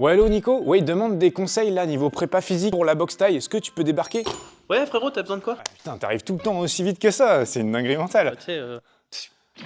Ouais, hello Nico. Ouais, il demande des conseils là, niveau prépa physique pour la boxe taille. Est-ce que tu peux débarquer? Ouais frérot, t'as besoin de quoi? Ah, putain, t'arrives tout le temps aussi vite que ça. C'est une dinguerie mentale. Tu sais,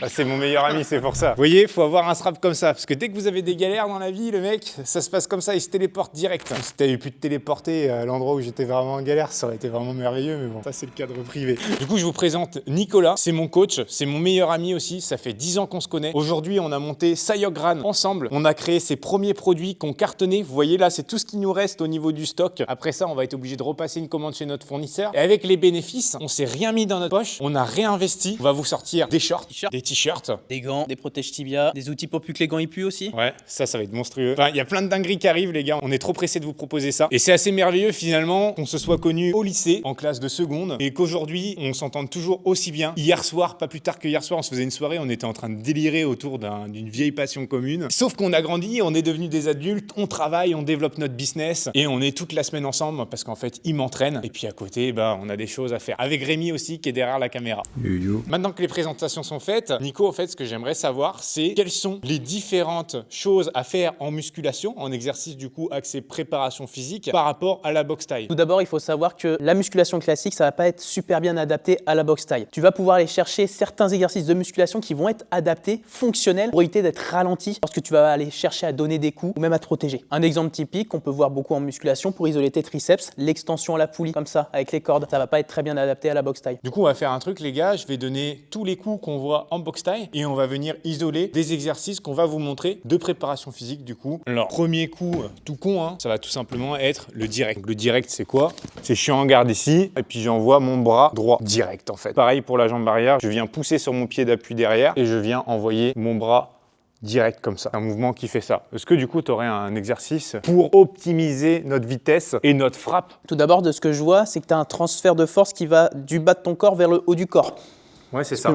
Ah, c'est mon meilleur ami, c'est pour ça. Vous voyez, faut avoir un strap comme ça. Parce que dès que vous avez des galères dans la vie, le mec, ça se passe comme ça, il se téléporte direct. Si t'avais pu te téléporter à l'endroit où j'étais vraiment en galère, ça aurait été vraiment merveilleux, mais bon, ça c'est le cadre privé. Du coup, je vous présente Nicolas, c'est mon coach, c'est mon meilleur ami aussi, ça fait 10 ans qu'on se connaît. Aujourd'hui, on a monté Sayogran ensemble. On a créé ses premiers produits qu'on cartonné. Vous voyez là, c'est tout ce qui nous reste au niveau du stock. Après ça, on va être obligé de repasser une commande chez notre fournisseur. Et avec les bénéfices, on s'est rien mis dans notre poche, on a réinvesti. On va vous sortir des shorts, des t-shirts. des gants, des protèges tibia, des outils pour plus que les gants y puent aussi. Ouais, ça va être monstrueux. Enfin, il y a plein de dingueries qui arrivent, les gars. On est trop pressés de vous proposer ça. Et c'est assez merveilleux, finalement, qu'on se soit connus au lycée, en classe de seconde, et qu'aujourd'hui, on s'entende toujours aussi bien. Hier soir, pas plus tard que hier soir, on se faisait une soirée, on était en train de délirer autour d'une vieille passion commune. Sauf qu'on a grandi, on est devenus des adultes, on travaille, on développe notre business, et on est toute la semaine ensemble, parce qu'en fait, il m'entraîne. Et puis à côté, on a des choses à faire. Avec Rémi aussi, qui est derrière la caméra. Yo. Maintenant que les présentations sont faites, Nico, en fait, ce que j'aimerais savoir, c'est quelles sont les différentes choses à faire en musculation, en exercice du coup axé préparation physique par rapport à la boxe taille. Tout d'abord, il faut savoir que la musculation classique, ça va pas être super bien adapté à la boxe taille. Tu vas pouvoir aller chercher certains exercices de musculation qui vont être adaptés, fonctionnels, pour éviter d'être ralenti lorsque tu vas aller chercher à donner des coups ou même à te protéger. Un exemple typique qu'on peut voir beaucoup en musculation pour isoler tes triceps, l'extension à la poulie, comme ça, avec les cordes. Ça va pas être très bien adapté à la boxe taille. Du coup, on va faire un truc, les gars, je vais donner tous les coups qu'on voit en boxe taille et on va venir isoler des exercices qu'on va vous montrer de préparation physique du coup. Alors, premier coup, tout con, hein, ça va tout simplement être le direct. Donc, le direct, c'est quoi? C'est je suis en garde ici et puis j'envoie mon bras droit direct en fait. Pareil pour la jambe arrière, je viens pousser sur mon pied d'appui derrière et je viens envoyer mon bras direct comme ça. Un mouvement qui fait ça. Est-ce que du coup, tu aurais un exercice pour optimiser notre vitesse et notre frappe? Tout d'abord, de ce que je vois, c'est que tu as un transfert de force qui va du bas de ton corps vers le haut du corps. Ouais, c'est ça.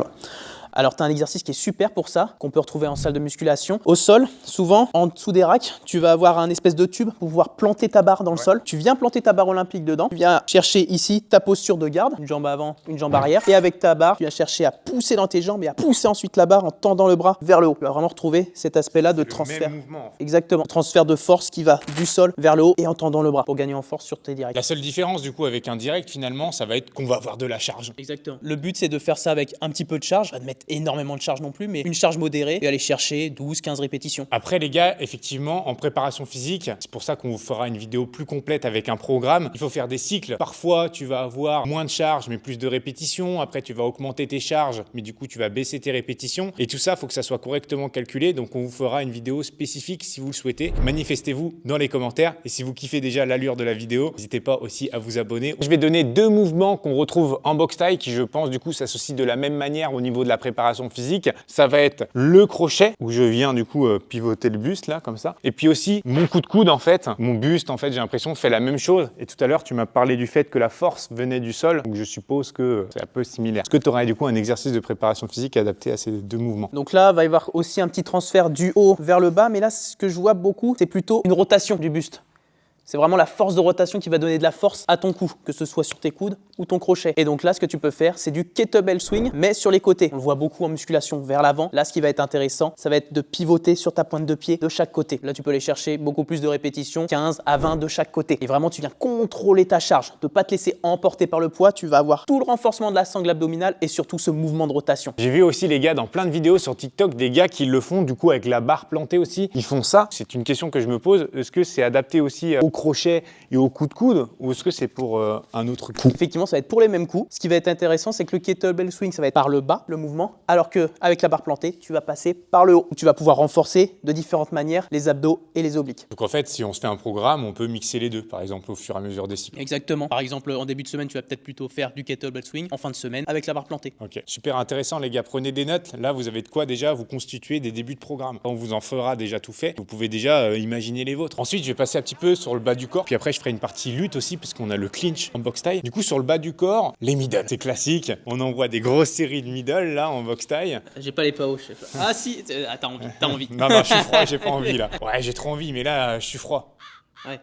Alors, tu as un exercice qui est super pour ça, qu'on peut retrouver en salle de musculation. Au sol, souvent, en dessous des racks, tu vas avoir un espèce de tube pour pouvoir planter ta barre dans le sol. Tu viens planter ta barre olympique dedans. Tu viens chercher ici ta posture de garde, une jambe avant, une jambe arrière. Et avec ta barre, tu viens chercher à pousser dans tes jambes et à pousser ensuite la barre en tendant le bras vers le haut. Tu vas vraiment retrouver cet aspect-là de transfert. Même mouvement, en fait. Exactement. Transfert de force qui va du sol vers le haut et en tendant le bras pour gagner en force sur tes directs. La seule différence du coup avec un direct finalement, ça va être qu'on va avoir de la charge. Exactement. Le but, c'est de faire ça avec un petit peu de charge, pas de mettre énormément de charge non plus, mais une charge modérée et aller chercher 12-15 répétitions. Après les gars, effectivement, en préparation physique, c'est pour ça qu'on vous fera une vidéo plus complète avec un programme. Il faut faire des cycles. Parfois, tu vas avoir moins de charges, mais plus de répétitions. Après, tu vas augmenter tes charges, mais du coup, tu vas baisser tes répétitions. Et tout ça, il faut que ça soit correctement calculé. Donc, on vous fera une vidéo spécifique si vous le souhaitez. Manifestez-vous dans les commentaires. Et si vous kiffez déjà l'allure de la vidéo, n'hésitez pas aussi à vous abonner. Je vais donner deux mouvements qu'on retrouve en boxe taille qui, je pense, du coup, s'associent de la même manière au niveau de la préparation physique. Ça va être le crochet où je viens du coup pivoter le buste là comme ça. Et puis aussi mon coup de coude en fait. Mon buste en fait j'ai l'impression fait la même chose. Et tout à l'heure tu m'as parlé du fait que la force venait du sol. Donc je suppose que c'est un peu similaire. Est-ce que tu aurais du coup un exercice de préparation physique adapté à ces deux mouvements? Donc là, il va y avoir aussi un petit transfert du haut vers le bas. Mais là, ce que je vois beaucoup, c'est plutôt une rotation du buste. C'est vraiment la force de rotation qui va donner de la force à ton cou, que ce soit sur tes coudes ou ton crochet. Et donc là, ce que tu peux faire, c'est du kettlebell swing, mais sur les côtés. On le voit beaucoup en musculation vers l'avant. Là, ce qui va être intéressant, ça va être de pivoter sur ta pointe de pied de chaque côté. Là, tu peux aller chercher beaucoup plus de répétitions, 15 à 20 de chaque côté. Et vraiment, tu viens contrôler ta charge, de ne pas te laisser emporter par le poids. Tu vas avoir tout le renforcement de la sangle abdominale et surtout ce mouvement de rotation. J'ai vu aussi les gars dans plein de vidéos sur TikTok, des gars qui le font du coup avec la barre plantée aussi. Ils font ça. C'est une question que je me pose. Est-ce que c'est adapté aussi au crochet et au coup de coude ou est-ce que c'est pour un autre coup? Effectivement, ça va être pour les mêmes coups. Ce qui va être intéressant, c'est que le kettlebell swing, ça va être par le bas, le mouvement, alors qu'avec la barre plantée, tu vas passer par le haut. Tu vas pouvoir renforcer de différentes manières les abdos et les obliques. Donc en fait, si on se fait un programme, on peut mixer les deux, par exemple au fur et à mesure des cycles. Exactement. Par exemple, en début de semaine, tu vas peut-être plutôt faire du kettlebell swing, en fin de semaine, avec la barre plantée. Ok, super intéressant les gars, prenez des notes. Là, vous avez de quoi déjà vous constituer des débuts de programme. On vous en fera déjà tout fait. Vous pouvez déjà imaginer les vôtres. Ensuite, je vais passer un petit peu sur le bas du corps, puis après, je ferai une partie lutte aussi, parce qu'on a le clinch en boxe taille. Du coup, sur le bas du corps, les middle. C'est classique. On envoie des grosses séries de middle là en boxe taille. J'ai pas les PAO, chef. Ah si, t'as envie. Non, je suis froid, j'ai pas envie là. Ouais, j'ai trop envie, mais là, je suis froid. Ouais.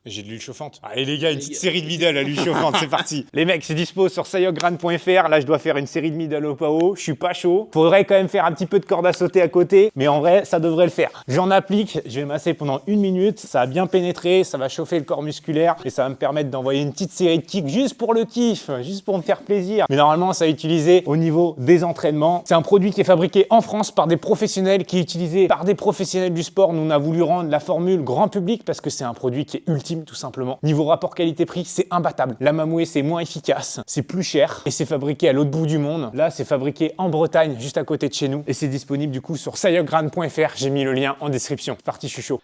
J'ai de l'huile chauffante. Allez les gars, une petite série de middle à l'huile chauffante, c'est parti. Les mecs, c'est dispo sur sayokgran.fr. Là, je dois faire une série de middle au PAO. Je suis pas chaud. Faudrait quand même faire un petit peu de corde à sauter à côté, mais en vrai, ça devrait le faire. J'en applique, je vais masser pendant 1 minute. Ça va bien pénétrer, ça va chauffer le corps musculaire et ça va me permettre d'envoyer une petite série de kicks juste pour le kiff, juste pour me faire plaisir. Mais normalement, ça va utiliser au niveau des entraînements. C'est un produit qui est fabriqué en France par des professionnels, qui est utilisé par des professionnels du sport. Nous, on a voulu rendre la formule grand public parce que c'est un produit qui est ultime tout simplement. Niveau rapport qualité-prix, c'est imbattable. La Mamoué, c'est moins efficace, c'est plus cher et c'est fabriqué à l'autre bout du monde. Là, c'est fabriqué en Bretagne, juste à côté de chez nous et c'est disponible du coup sur sayokgran.fr. J'ai mis le lien en description. C'est parti, je suis chaud.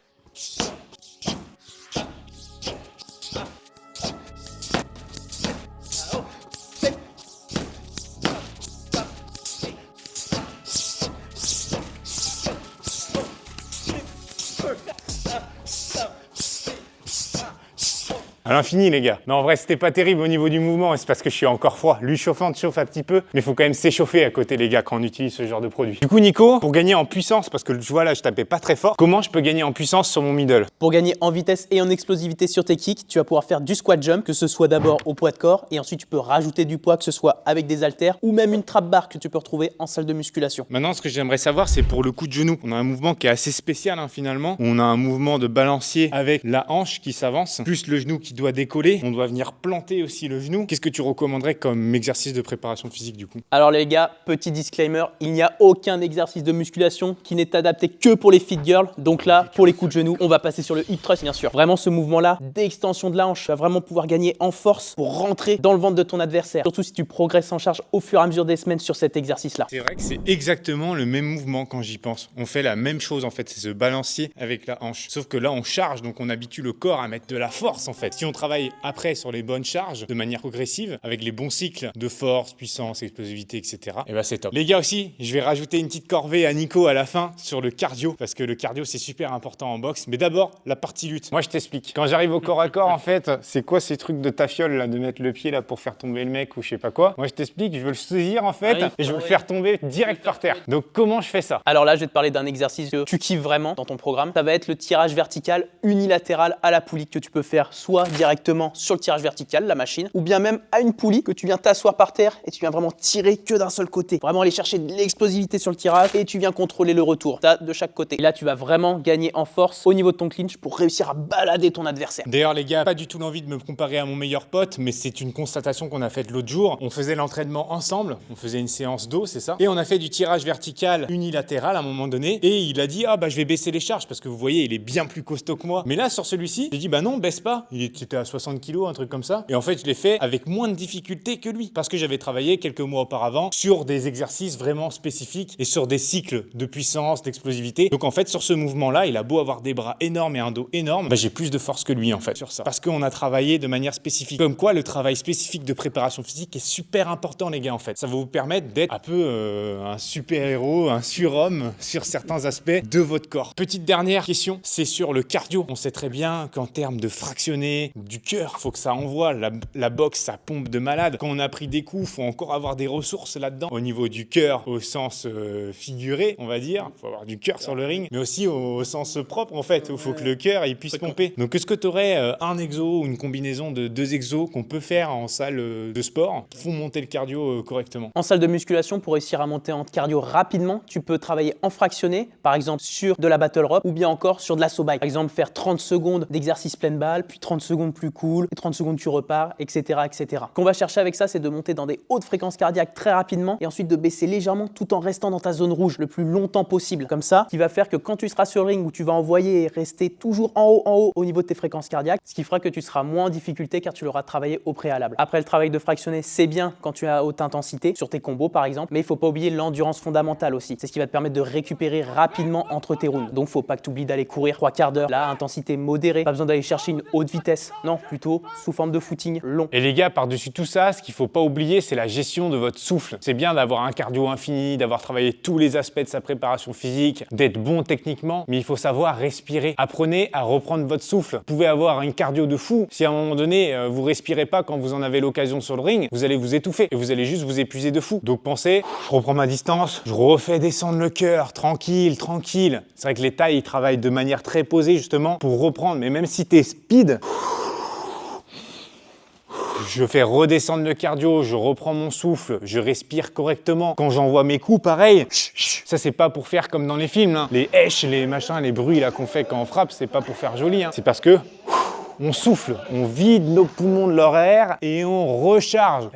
À l'infini les gars. Non en vrai c'était pas terrible au niveau du mouvement et c'est parce que je suis encore froid. L'huile chauffante chauffe un petit peu mais il faut quand même s'échauffer à côté les gars quand on utilise ce genre de produit. Du coup Nico, pour gagner en puissance, parce que je vois là je tapais pas très fort, comment je peux gagner en puissance sur mon middle? Pour gagner en vitesse et en explosivité sur tes kicks, tu vas pouvoir faire du squat jump, que ce soit d'abord au poids de corps et ensuite tu peux rajouter du poids, que ce soit avec des haltères ou même une trap bar que tu peux retrouver en salle de musculation. Maintenant ce que j'aimerais savoir c'est pour le coup de genou. On a un mouvement qui est assez spécial finalement. On a un mouvement de balancier avec la hanche qui s'avance, plus le genou qui doit décoller. On doit venir planter aussi le genou. Qu'est-ce que tu recommanderais comme exercice de préparation physique du coup? Alors les gars, petit disclaimer, il n'y a aucun exercice de musculation qui n'est adapté que pour les fit girls. Donc là, pour les coups de genou, on va passer sur le hip thrust bien sûr. Vraiment ce mouvement-là d'extension de la hanche, tu vas vraiment pouvoir gagner en force pour rentrer dans le ventre de ton adversaire. Surtout si tu progresses en charge au fur et à mesure des semaines sur cet exercice-là. C'est vrai que c'est exactement le même mouvement quand j'y pense. On fait la même chose en fait, c'est ce balancier avec la hanche. Sauf que là on charge, donc on habitue le corps à mettre de la force en fait. Si on travaille après sur les bonnes charges de manière progressive, avec les bons cycles de force, puissance, explosivité, etc. Et bah c'est top. Les gars aussi, je vais rajouter une petite corvée à Nico à la fin sur le cardio, parce que le cardio c'est super important en boxe. Mais d'abord, la partie lutte. Moi je t'explique. Quand j'arrive au corps à corps, en fait, c'est quoi ces trucs de tafiole là, de mettre le pied là pour faire tomber le mec ou je sais pas quoi? Moi je t'explique, je veux le saisir en fait, et je veux le faire tomber direct par terre. Donc comment je fais ça? Alors là, je vais te parler d'un exercice que tu kiffes vraiment dans ton programme. Ça va être le tirage vertical unilatéral à la poulie que tu peux faire soit directement sur le tirage vertical, la machine, ou bien même à une poulie que tu viens t'asseoir par terre et tu viens vraiment tirer que d'un seul côté. Vraiment aller chercher de l'explosivité sur le tirage et tu viens contrôler le retour. T'as de chaque côté. Et là, tu vas vraiment gagner en force au niveau de ton clinch pour réussir à balader ton adversaire. D'ailleurs les gars, pas du tout l'envie de me comparer à mon meilleur pote, mais c'est une constatation qu'on a faite l'autre jour. On faisait l'entraînement ensemble, on faisait une séance d'eau, c'est ça? Et on a fait du tirage vertical unilatéral à un moment donné et il a dit ah bah je vais baisser les charges parce que vous voyez il est bien plus costaud que moi. Mais là sur celui-ci, j'ai dit bah non baisse pas, il était à 60 kg, un truc comme ça. Et en fait je l'ai fait avec moins de difficulté que lui parce que j'avais travaillé quelques mois auparavant sur des exercices vraiment spécifiques et sur des cycles de puissance, d'explosivité. Donc en fait sur ce mouvement là, il a beau avoir des bras énormes et un dos énorme, bah, j'ai plus de force que lui en fait sur ça. Parce qu'on a travaillé de manière spécifique. Comme quoi le travail spécifique de préparation physique est super important les gars en fait. Ça va vous permettre d'être un peu un super héros, un surhomme sur certains aspects de votre corps. Petite dernière question, c'est sur le cardio. On sait très bien qu'en termes de fractionné, du cœur, faut que ça envoie. La boxe, ça pompe de malade. Quand on a pris des coups, faut encore avoir des ressources là-dedans. Au niveau du cœur, au sens figuré, on va dire. Faut avoir du cœur sur le ring, mais aussi au sens propre en fait. Il faut que le cœur il puisse pomper. Donc est-ce que tu aurais un exo ou une combinaison de 2 exos qu'on peut faire en salle de sport pour monter le cardio correctement? En salle de musculation, pour réussir à monter en cardio rapidement, tu peux travailler en fractionné, par exemple sur de la battle rope ou bien encore sur de la bike. Par exemple, faire 30 secondes d'exercice pleine balle, puis 30 secondes plus cool, et 30 secondes tu repars, etc. etc. Ce qu'on va chercher avec ça, c'est de monter dans des hautes fréquences cardiaques très rapidement et ensuite de baisser légèrement tout en restant dans ta zone rouge le plus longtemps possible. Comme ça, qui va faire que quand tu seras sur le ring où tu vas envoyer et rester toujours en haut au niveau de tes fréquences cardiaques, ce qui fera que tu seras moins en difficulté car tu l'auras travaillé au préalable. Après, le travail de fractionné, c'est bien quand tu es à haute intensité, sur tes combos par exemple, mais il ne faut pas oublier l'endurance fondamentale aussi. C'est ce qui va te permettre de récupérer rapidement entre tes rounds. Donc, faut pas que tu oublies d'aller courir 3 quarts d'heure. Là, intensité modérée, pas besoin d'aller chercher une haute vitesse lisse. Non, plutôt sous forme de footing long. Et les gars, par-dessus tout ça, ce qu'il faut pas oublier, c'est la gestion de votre souffle. C'est bien d'avoir un cardio infini, d'avoir travaillé tous les aspects de sa préparation physique, d'être bon techniquement, mais il faut savoir respirer. Apprenez à reprendre votre souffle. Vous pouvez avoir une cardio de fou. Si à un moment donné, vous respirez pas quand vous en avez l'occasion sur le ring, vous allez vous étouffer et vous allez juste vous épuiser de fou. Donc pensez, je reprends ma distance, je refais descendre le cœur, tranquille, tranquille. C'est vrai que les tailles, ils travaillent de manière très posée justement pour reprendre, mais même si t'es speed, je fais redescendre le cardio, je reprends mon souffle, je respire correctement. Quand j'envoie mes coups, pareil. Ça, c'est pas pour faire comme dans les films, hein. Les hèches, les machins, les bruits là qu'on fait quand on frappe, c'est pas pour faire joli, hein. C'est parce que on souffle, on vide nos poumons de leur air et on recharge.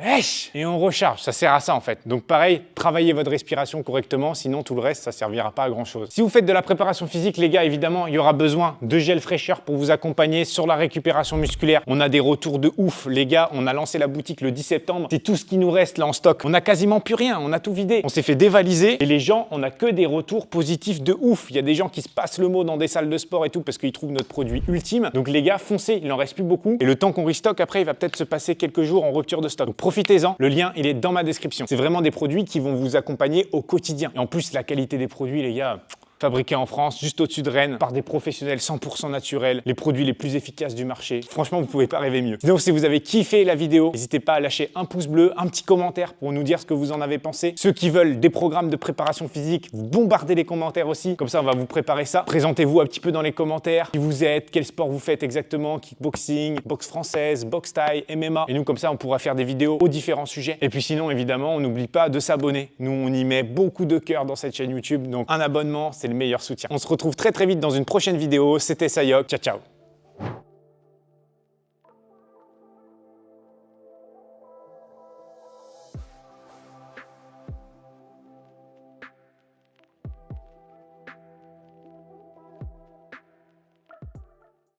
Et on recharge, ça sert à ça en fait. Donc pareil, travaillez votre respiration correctement, sinon tout le reste, ça servira pas à grand chose. Si vous faites de la préparation physique, les gars, évidemment, il y aura besoin de gel fraîcheur pour vous accompagner sur la récupération musculaire. On a des retours de ouf, les gars, on a lancé la boutique le 10 septembre. C'est tout ce qui nous reste là en stock. On a quasiment plus rien, on a tout vidé. On s'est fait dévaliser et les gens, on a que des retours positifs de ouf. Il y a des gens qui se passent le mot dans des salles de sport et tout parce qu'ils trouvent notre produit ultime. Donc les gars, foncez. Il n'en reste plus beaucoup. Et le temps qu'on restock, après, il va peut-être se passer quelques jours en rupture de stock. Donc profitez-en. Le lien, il est dans ma description. C'est vraiment des produits qui vont vous accompagner au quotidien. Et en plus, la qualité des produits, les gars, fabriqués en France, juste au-dessus de Rennes, par des professionnels 100% naturels, les produits les plus efficaces du marché. Franchement, vous pouvez pas rêver mieux. Donc, si vous avez kiffé la vidéo, n'hésitez pas à lâcher un pouce bleu, un petit commentaire pour nous dire ce que vous en avez pensé. Ceux qui veulent des programmes de préparation physique, vous bombardez les commentaires aussi. Comme ça, on va vous préparer ça. Présentez-vous un petit peu dans les commentaires. Qui vous êtes, quel sport vous faites exactement, kickboxing, boxe française, boxe thaï, MMA. Et nous, comme ça, on pourra faire des vidéos aux différents sujets. Et puis sinon, évidemment, on n'oublie pas de s'abonner. Nous, on y met beaucoup de cœur dans cette chaîne YouTube. Donc, un abonnement, c'est le meilleur soutien. On se retrouve très vite dans une prochaine vidéo. C'était Sayok. Ciao, ciao.